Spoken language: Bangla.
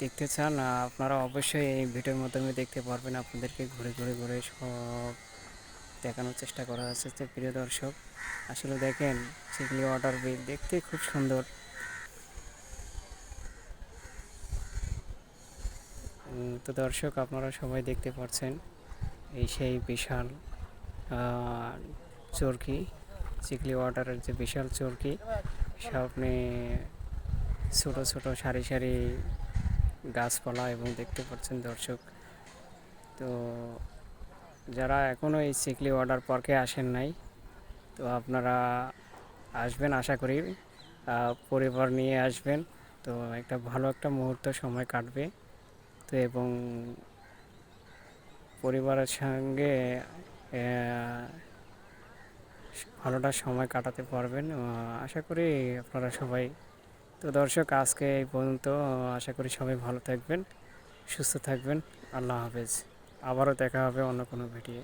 দেখতে চান আপনারা অবশ্যই এই ভিডিওর মাধ্যমে দেখতে পারবেন। আপনাদেরকে ঘুরে ঘুরে ঘুরে সব দেখানোর চেষ্টা করা হচ্ছে। তো প্রিয় দর্শক, আসলে দেখেন চিকলি ওয়াটার বিল দেখতে খুব সুন্দর। তো দর্শক, আপনারা সবাই দেখতে পাচ্ছেন এই সেই বিশাল চরকি, চিকলি ওয়াটারের যে বিশাল চরকি, সামনে ছোট ছোট সারি সারি গাছপালা এবং দেখতে পাচ্ছেন দর্শক। তো যারা এখনও এই চিকলি ওয়াটার পার্কে আসেন নাই, তো আপনারা আসবেন, আশা করি পরিবার নিয়ে আসবেন। তো একটা ভালো একটা মুহূর্ত সময় কাটবে। তো এবং পরিবারের সঙ্গে ভালোটা সময় কাটাতে পারবেন, আশা করি আপনারা সবাই। তো দর্শক, আজকে এই পর্যন্ত। আশা করি সবাই ভালো থাকবেন, সুস্থ থাকবেন। আল্লাহ হাফেজ। আবারও দেখা হবে অন্য কোনো ভিডিও।